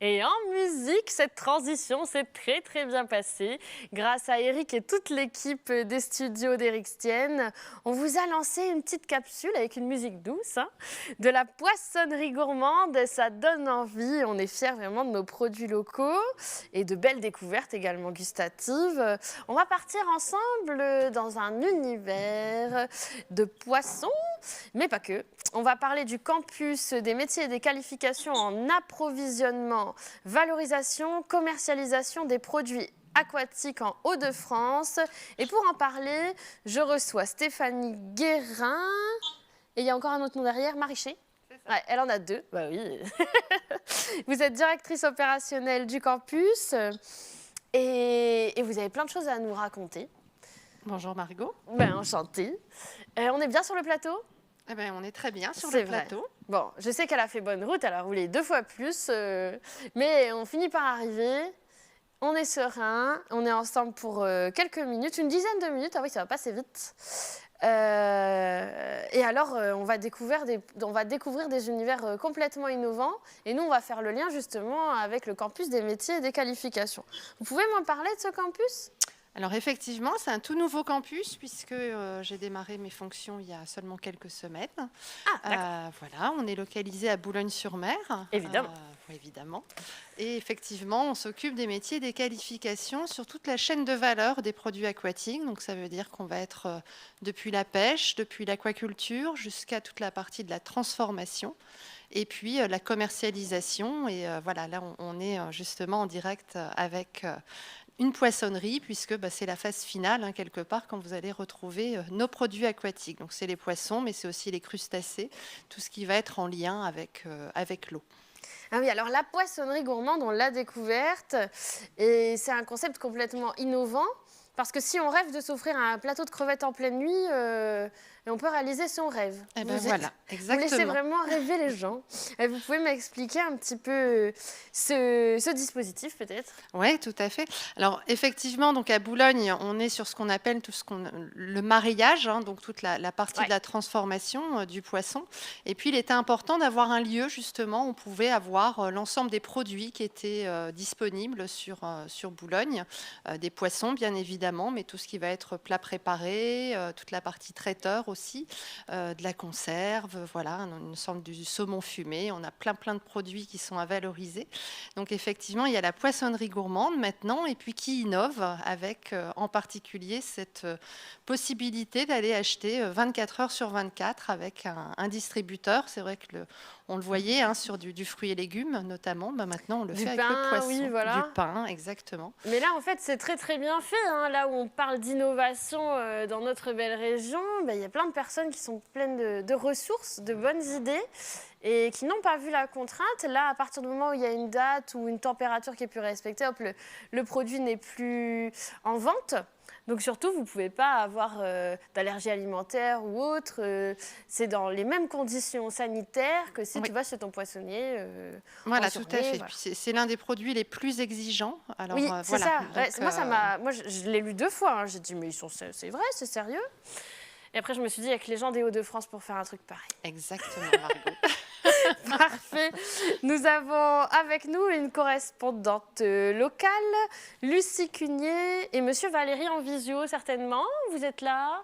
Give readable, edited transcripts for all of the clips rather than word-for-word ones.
Et en musique, cette transition s'est très très bien passée. Grâce à Eric et toute l'équipe des studios d'Eric Stienne, on vous a lancé une petite capsule avec une musique douce, hein, de la poissonnerie gourmande. Ça donne envie. On est fiers vraiment de nos produits locaux et de belles découvertes également gustatives. On va partir ensemble dans un univers de poissons, mais pas que. On va parler du campus des métiers et des qualifications en approvisionnement, valorisation, commercialisation des produits aquatiques en Hauts-de-France. Et pour en parler, je reçois Stéphanie Guérin. Et il y a encore un autre nom derrière, Maraîcher. Ouais, elle en a deux, bah oui. Vous êtes directrice opérationnelle du campus et vous avez plein de choses à nous raconter. Bonjour Margot. Ben, enchantée. On est bien sur le plateau ? Eh ben, on est très bien sur C'est le plateau. Vrai. Bon, je sais qu'elle a fait bonne route, elle a roulé 2 fois plus, mais on finit par arriver. On est serein, on est ensemble pour quelques minutes, une dizaine de minutes. Ah oui, ça va passer vite. Et alors, on va découvrir des univers complètement innovants. Et nous, on va faire le lien justement avec le campus des métiers et des qualifications. Vous pouvez m'en parler de ce campus ? Alors effectivement, c'est un tout nouveau campus puisque j'ai démarré mes fonctions il y a seulement quelques semaines. Ah, d'accord. Voilà, on est localisé à Boulogne-sur-Mer. Évidemment. Évidemment. Et effectivement, on s'occupe des métiers et des qualifications sur toute la chaîne de valeur des produits aquatiques. Donc ça veut dire qu'on va être depuis la pêche, depuis l'aquaculture, jusqu'à toute la partie de la transformation. Et puis la commercialisation. Et voilà, là, on est justement en direct avec une poissonnerie, puisque c'est la phase finale, hein, quelque part, quand vous allez retrouver nos produits aquatiques. Donc, c'est les poissons, mais c'est aussi les crustacés, tout ce qui va être en lien avec l'eau. Ah oui, alors la poissonnerie gourmande, on l'a découverte, et c'est un concept complètement innovant, parce que si on rêve de s'offrir un plateau de crevettes en pleine nuit, on peut réaliser son rêve. Eh ben voilà, exactement. Vous laissez vraiment rêver les gens. Et vous pouvez m'expliquer un petit peu ce dispositif, peut-être ? Oui, tout à fait. Alors, effectivement, donc à Boulogne, on est sur ce qu'on appelle le mareyage, hein, donc toute la partie de la transformation du poisson. Et puis, il était important d'avoir un lieu, justement, où on pouvait avoir l'ensemble des produits qui étaient disponibles sur Boulogne. Des poissons, bien évidemment, mais tout ce qui va être plat préparé, toute la partie traiteur aussi, de la conserve, voilà, une sorte du saumon fumé. On a plein de produits qui sont à valoriser. Donc effectivement, il y a la poissonnerie gourmande maintenant, et puis qui innove avec en particulier cette possibilité d'aller acheter 24 heures sur 24 avec un distributeur. C'est vrai que on le voyait hein, sur du fruit et légumes notamment. Maintenant, on le fait avec le poisson. Oui, voilà. Du pain, exactement. Mais là, en fait, c'est très très bien fait. Hein. Là où on parle d'innovation dans notre belle région, il y a plein de personnes qui sont pleines de ressources, de bonnes idées et qui n'ont pas vu la contrainte. Là, à partir du moment où il y a une date ou une température qui est plus respectée, hop, le produit n'est plus en vente. Donc surtout, vous ne pouvez pas avoir d'allergie alimentaire ou autre. C'est dans les mêmes conditions sanitaires que si tu vas chez ton poissonnier. Voilà, tout à fait. Voilà. C'est l'un des produits les plus exigeants. Alors, oui, c'est voilà. ça. Donc, moi, je l'ai lu 2 fois. Hein. J'ai dit, mais c'est vrai, c'est sérieux. Et après, je me suis dit, il y a que les gens des Hauts-de-France pour faire un truc pareil. Exactement, Margot. Parfait. Nous avons avec nous une correspondante locale, Lucie Cugnier et Monsieur Valérie en visio, certainement. Vous êtes là ?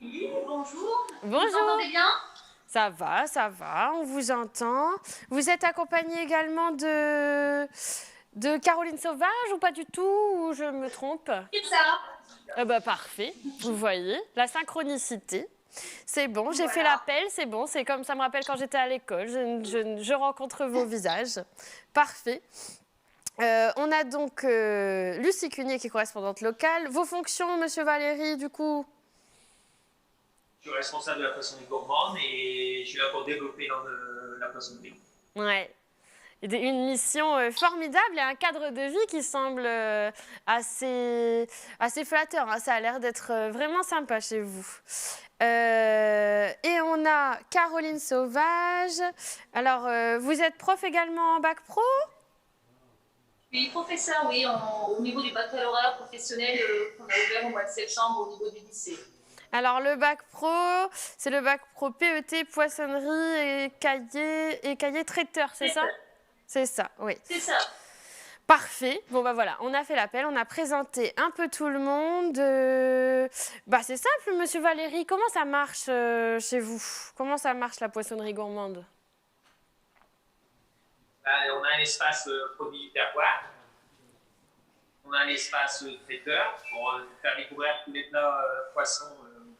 Oui, bonjour. Bonjour. Vous m'entendez bien ? Ça va, on vous entend. Vous êtes accompagnée également de Caroline Sauvage ou pas du tout, ou je me trompe ? C'est ça. Parfait, vous voyez, la synchronicité. C'est bon, j'ai fait l'appel, c'est bon, c'est comme ça me rappelle quand j'étais à l'école, je rencontre vos visages. Parfait. On a donc Lucie Cugnier qui est correspondante locale. Vos fonctions, Monsieur Valéry, du coup ? Je suis responsable de la poissonnerie gourmande et je suis là pour développer la poissonnerie. Ouais. Une mission formidable et un cadre de vie qui semble assez flatteur. Hein. Ça a l'air d'être vraiment sympa chez vous. Et on a Caroline Sauvage. Alors, vous êtes prof également en bac pro ? Oui, professeur, oui, au niveau du baccalauréat professionnel qu'on a ouvert au mois de septembre au niveau du lycée. Alors, le bac pro, c'est le bac pro PET, poissonnerie et cahier traiteur, c'est ça ? C'est ça, oui. C'est ça. Parfait. Bon, bah voilà, on a fait l'appel, on a présenté un peu tout le monde. C'est simple, monsieur Valéry, comment ça marche chez vous? Comment ça marche la poissonnerie gourmande? On a un espace produit terroir. On a un espace traiteur pour faire découvrir tous les plats poissons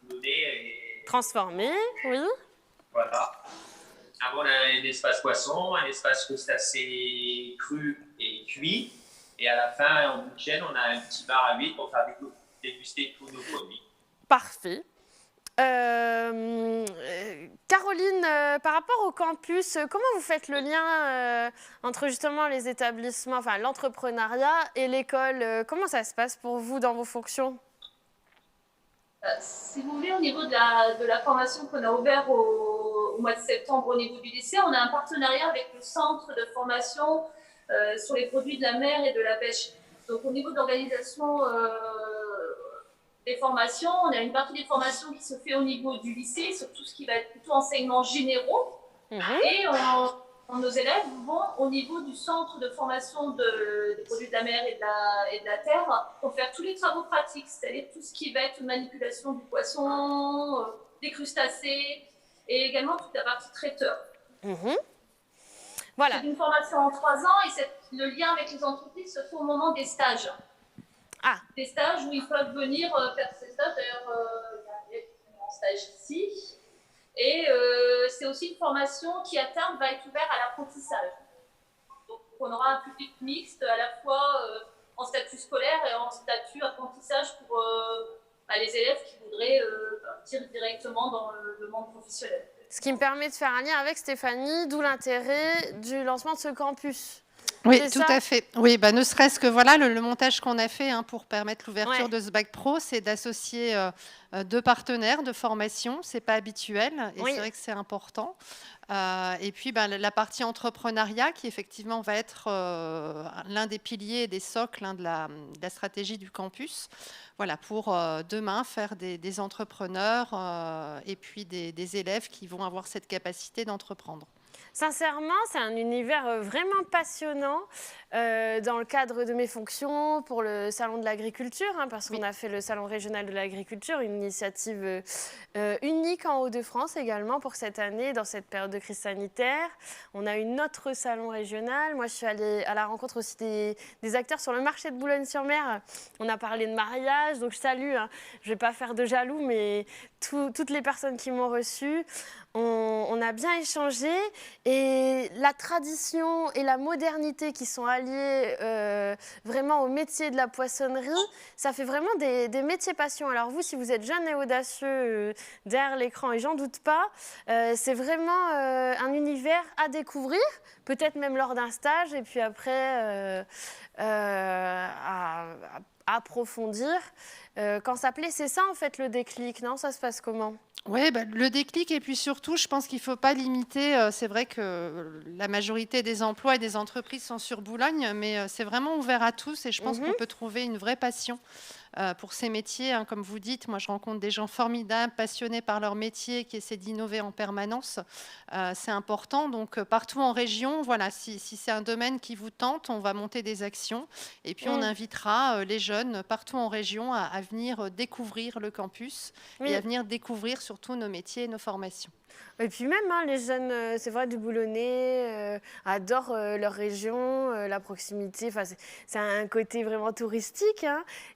boulonnais et Transformé, oui. voilà. Avant, on a un espace poisson, un espace crustacés cru et cuit. Et à la fin, en bout de chaîne, on a un petit bar à huile pour faire déguster tous nos produits. Parfait. Caroline, par rapport au campus, comment vous faites le lien entre justement les établissements, enfin l'entrepreneuriat et l'école? Comment ça se passe pour vous dans vos fonctions? Si vous voulez, au niveau de la formation qu'on a ouvert au mois de septembre au niveau du lycée, on a un partenariat avec le centre de formation sur les produits de la mer et de la pêche. Donc au niveau de l'organisation des formations, on a une partie des formations qui se fait au niveau du lycée, sur tout ce qui va être plutôt enseignements généraux. Et nos élèves vont au niveau du centre de formation des produits de la mer et de la terre pour faire tous les travaux pratiques, c'est-à-dire tout ce qui va être manipulation du poisson, des crustacés et également toute la partie traiteur. Voilà. C'est une formation en 3 ans et le lien avec les entreprises se fait au moment des stages. Des stages où ils peuvent venir faire ces stages. D'ailleurs, il y a un stage ici. Et c'est aussi une formation qui, à terme, va être ouverte à l'apprentissage. Donc, on aura un public mixte, à la fois en statut scolaire et en statut apprentissage pour les élèves qui voudraient partir directement dans le monde professionnel. Ce qui me permet de faire un lien avec Stéphanie, d'où l'intérêt du lancement de ce campus. Oui, tout à fait. Oui, ne serait-ce que voilà le montage qu'on a fait pour permettre l'ouverture de ce bac pro, c'est d'associer 2 partenaires de formation. C'est pas habituel et c'est vrai que c'est important. Et puis la partie entrepreneuriat qui effectivement va être l'un des piliers et des socles de la stratégie du campus. Voilà, pour demain faire des entrepreneurs et puis des élèves qui vont avoir cette capacité d'entreprendre. Sincèrement, c'est un univers vraiment passionnant dans le cadre de mes fonctions pour le Salon de l'Agriculture, parce qu'on a fait le Salon régional de l'Agriculture, une initiative unique en Hauts-de-France également pour cette année, dans cette période de crise sanitaire. On a eu notre salon régional. Moi, je suis allée à la rencontre aussi des acteurs sur le marché de Boulogne-sur-Mer. On a parlé de mariage, donc je salue, je ne vais pas faire de jaloux, mais toutes les personnes qui m'ont reçue. On a bien échangé et la tradition et la modernité qui sont alliées vraiment au métier de la poissonnerie, ça fait vraiment des métiers passion. Alors vous, si vous êtes jeune et audacieux derrière l'écran, et j'en doute pas, c'est vraiment un univers à découvrir, peut-être même lors d'un stage et puis après à approfondir. Quand ça plaît, c'est ça en fait le déclic, non? Ça se passe comment? Oui, le déclic et puis surtout, je pense qu'il ne faut pas limiter. C'est vrai que la majorité des emplois et des entreprises sont sur Boulogne, mais c'est vraiment ouvert à tous et je pense qu'on peut trouver une vraie passion pour ces métiers. Comme vous dites, moi je rencontre des gens formidables, passionnés par leur métier, qui essaient d'innover en permanence. C'est important. Donc partout en région, voilà, si c'est un domaine qui vous tente, on va monter des actions et puis on invitera les jeunes partout en région à venir découvrir le campus et à venir découvrir surtout nos métiers et nos formations. Et puis même, les jeunes, c'est vrai, du Boulonnais, adorent leur région, la proximité. Enfin, c'est un côté vraiment touristique.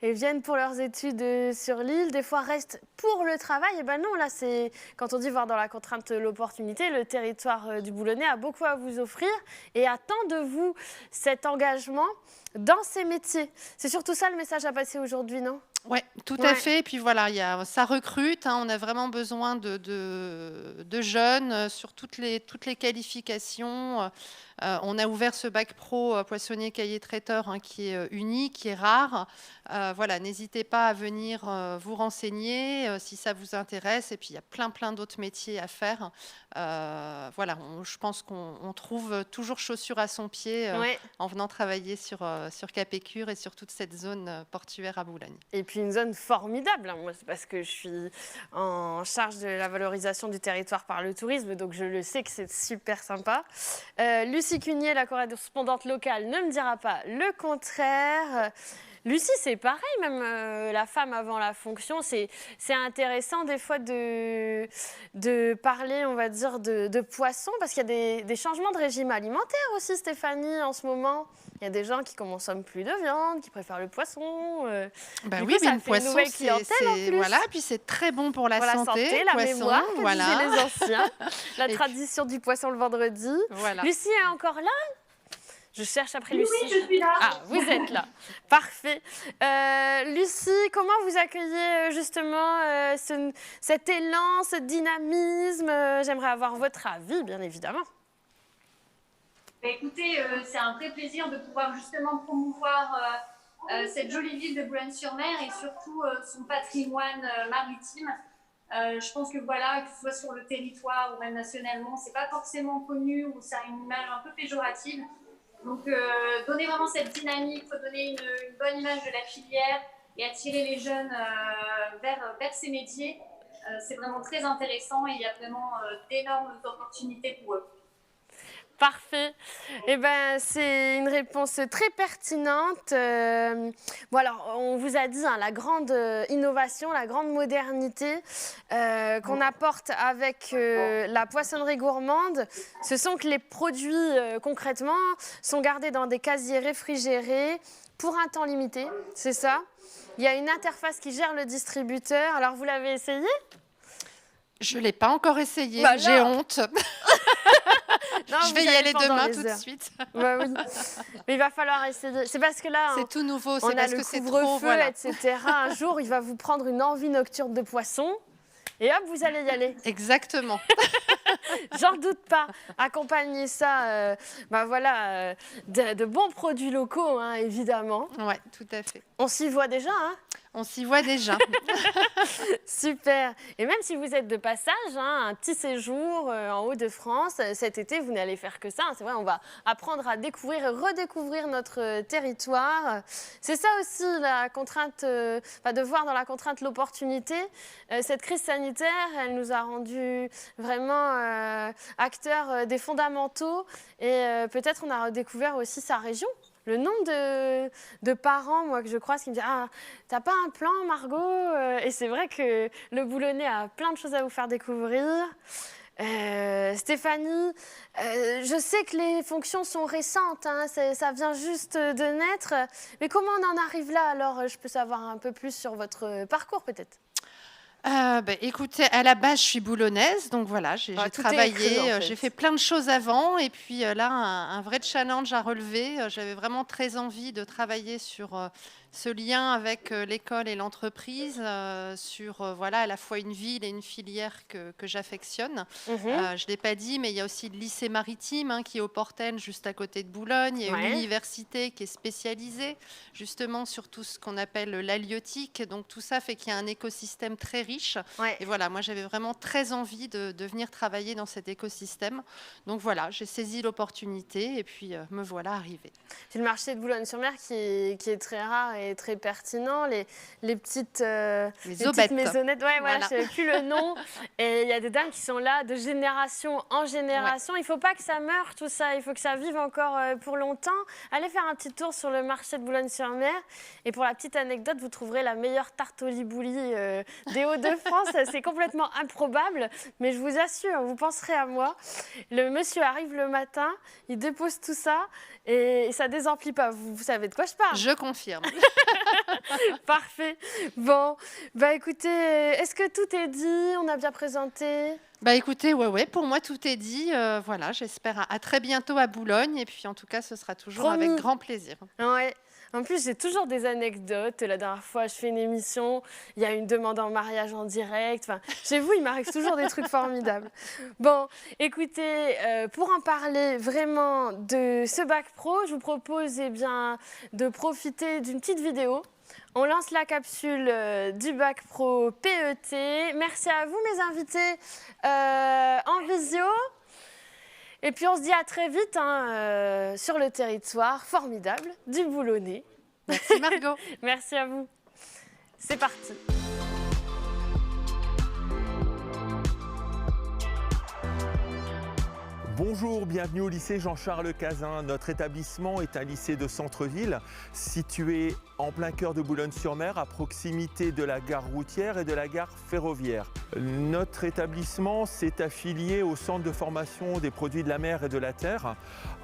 Et viennent pour leurs études sur l'île. Des fois, restent pour le travail. Et ben non, là, c'est quand on dit voir dans la contrainte l'opportunité, le territoire du Boulonnais a beaucoup à vous offrir et attend de vous cet engagement dans ces métiers. C'est surtout ça le message à passer aujourd'hui, non ? Oui, tout à fait. Et puis voilà, ça recrute. On a vraiment besoin de jeunes sur toutes les qualifications. On a ouvert ce bac pro poissonnier cahier traiteur qui est unique, qui est rare. Voilà, n'hésitez pas à venir vous renseigner si ça vous intéresse. Et puis il y a plein d'autres métiers à faire. Voilà, je pense qu'on trouve toujours chaussure à son pied en venant travailler sur Capécure et sur toute cette zone portuaire à Boulogne. Et puis une zone formidable. Moi, c'est parce que je suis en charge de la valorisation du territoire par le tourisme, donc je le sais que c'est super sympa. Lucie Cunier, la correspondante locale, ne me dira pas le contraire. Lucie, c'est pareil, même la femme avant la fonction, c'est intéressant des fois de parler, on va dire, de poissons, parce qu'il y a des changements de régime alimentaire aussi, Stéphanie, en ce moment. Il y a des gens qui ne consomment plus de viande, qui préfèrent le poisson. Bah Du oui, coup, mais ça le fait une poisson, nouvelle clientèle en plus. voilà, puis c'est très bon pour la santé. La poisson, mémoire, que voilà. disaient les anciens. La Et tradition du poisson le vendredi. Voilà. Lucie est encore là? Je cherche après Lucie. Oui, je suis là. Ah, vous êtes là. Parfait. Lucie, comment vous accueillez justement cet élan, ce dynamisme? J'aimerais avoir votre avis, bien évidemment. Écoutez, c'est un vrai plaisir de pouvoir justement promouvoir cette jolie ville de Boulogne-sur-Mer et surtout son patrimoine maritime. Je pense que voilà, que ce soit sur le territoire ou même nationalement, c'est pas forcément connu ou ça a une image un peu péjorative. Donc, donner vraiment cette dynamique, faut donner une bonne image de la filière et attirer les jeunes vers ces métiers. C'est vraiment très intéressant et il y a vraiment d'énormes opportunités pour eux. Parfait. Eh ben, c'est une réponse très pertinente. Bon, alors, on vous a dit la grande innovation, la grande modernité qu'on apporte avec la poissonnerie gourmande. Ce sont que les produits, concrètement, sont gardés dans des casiers réfrigérés pour un temps limité. C'est ça. Il y a une interface qui gère le distributeur. Alors, vous l'avez essayé ? Je ne l'ai pas encore essayé, Bah, j'ai honte. Non, Je vais y aller demain tout de suite. Bah oui. Mais il va falloir essayer. C'est parce que là, C'est tout nouveau, on c'est a parce le que c'est couvre-feu, trop. Voilà. etc. Un jour, il va vous prendre une envie nocturne de poisson. Et hop, vous allez y aller. Exactement. J'en doute pas. Accompagnez ça de bons produits locaux, hein, évidemment. Oui, tout à fait. On s'y voit déjà, hein. On s'y voit déjà. Super. Et même si vous êtes de passage, un petit séjour en Hauts-de-France, cet été, vous n'allez faire que ça. C'est vrai, on va apprendre à découvrir et redécouvrir notre territoire. C'est ça aussi la contrainte, de voir dans la contrainte l'opportunité. Cette crise sanitaire, elle nous a rendus vraiment acteurs des fondamentaux et peut-être on a redécouvert aussi sa région. Le nombre de parents, moi, que je croise, qui me disent « Ah, t'as pas un plan, Margot ?» Et c'est vrai que le Boulonnais a plein de choses à vous faire découvrir. Stéphanie, je sais que les fonctions sont récentes, hein, ça vient juste de naître. Mais comment on en arrive là, alors? Je peux savoir un peu plus sur votre parcours, peut-être? Écoutez, à la base, je suis boulonnaise, donc voilà, j'ai tout est travaillé, écrit, en fait. j'ai fait plein de choses avant, et puis là, un vrai challenge à relever. J'avais vraiment très envie de travailler sur ce lien avec l'école et l'entreprise, sur voilà, à la fois une ville et une filière que j'affectionne. Je ne l'ai pas dit, mais il y a aussi le lycée maritime qui est au Portel, juste à côté de Boulogne. Il y a une université qui est spécialisée justement sur tout ce qu'on appelle l'halieutique. Donc tout ça fait qu'il y a un écosystème très riche. Et voilà, moi j'avais vraiment très envie de venir travailler dans cet écosystème. Donc voilà, j'ai saisi l'opportunité et puis me voilà arrivée. C'est le marché de Boulogne-sur-Mer qui est très rare et très pertinent. Les petites maisonnettes, voilà. Je ne sais plus le nom. Et il y a des dames qui sont là de génération en génération. Il ne faut pas que ça meure tout ça, il faut que ça vive encore pour longtemps. Allez faire un petit tour sur le marché de Boulogne-sur-Mer. Et pour la petite anecdote, vous trouverez la meilleure tarte au libouli des Hauts-de-France. C'est complètement improbable, mais je vous assure, vous penserez à moi. Le monsieur arrive le matin, il dépose tout ça et ça ne désemplit pas. Vous savez de quoi je parle? Je confirme. Parfait. Bon, écoutez, est-ce que tout est dit? On a bien présenté? Écoutez, ouais, pour moi tout est dit. Voilà, j'espère à très bientôt à Boulogne, et puis en tout cas, ce sera toujours avec grand plaisir. Ouais. En plus, j'ai toujours des anecdotes. La dernière fois, je fais une émission, il y a une demande en mariage en direct. Enfin, chez vous, il m'arrive toujours des trucs formidables. Bon, écoutez, pour en parler vraiment de ce bac pro, je vous propose de profiter d'une petite vidéo. On lance la capsule du bac pro PET. Merci à vous, mes invités en visio. Et puis on se dit à très vite sur le territoire formidable du Boulonnais. Merci Margot. Merci à vous. C'est parti. Bonjour, bienvenue au lycée Jean-Charles Cazin. Notre établissement est un lycée de centre-ville situé en plein cœur de Boulogne-sur-Mer, à proximité de la gare routière et de la gare ferroviaire. Notre établissement s'est affilié au centre de formation des produits de la mer et de la terre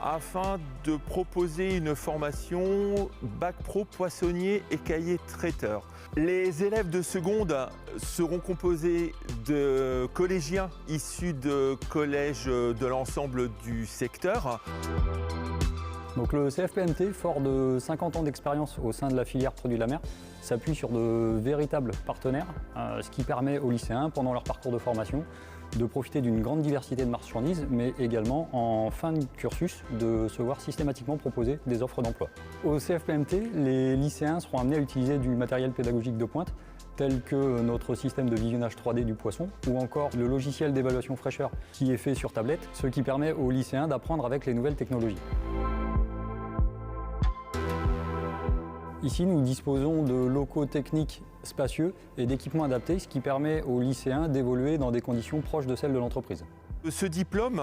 afin de proposer une formation bac pro poissonnier et cahier traiteur. Les élèves de seconde seront composés de collégiens issus de collèges de l'ensemble du secteur. Donc le CFPMT, fort de 50 ans d'expérience au sein de la filière produits de la mer, s'appuie sur de véritables partenaires, ce qui permet aux lycéens, pendant leur parcours de formation, de profiter d'une grande diversité de marchandises, mais également en fin de cursus, de se voir systématiquement proposer des offres d'emploi. Au CFPMT, les lycéens seront amenés à utiliser du matériel pédagogique de pointe, tel que notre système de visionnage 3D du poisson, ou encore le logiciel d'évaluation fraîcheur qui est fait sur tablette, ce qui permet aux lycéens d'apprendre avec les nouvelles technologies. Ici, nous disposons de locaux techniques spacieux et d'équipements adaptés, ce qui permet aux lycéens d'évoluer dans des conditions proches de celles de l'entreprise. Ce diplôme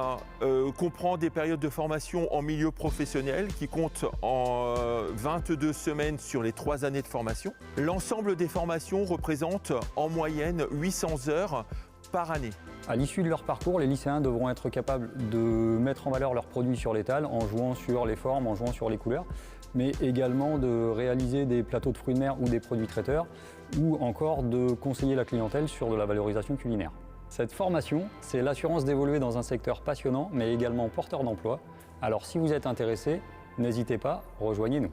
comprend des périodes de formation en milieu professionnel qui comptent en 22 semaines sur les 3 années de formation. L'ensemble des formations représente en moyenne 800 heures par année. À l'issue de leur parcours, les lycéens devront être capables de mettre en valeur leurs produits sur l'étal en jouant sur les formes, en jouant sur les couleurs, mais également de réaliser des plateaux de fruits de mer ou des produits traiteurs, ou encore de conseiller la clientèle sur de la valorisation culinaire. Cette formation, c'est l'assurance d'évoluer dans un secteur passionnant, mais également porteur d'emploi. Alors si vous êtes intéressé, n'hésitez pas, rejoignez-nous.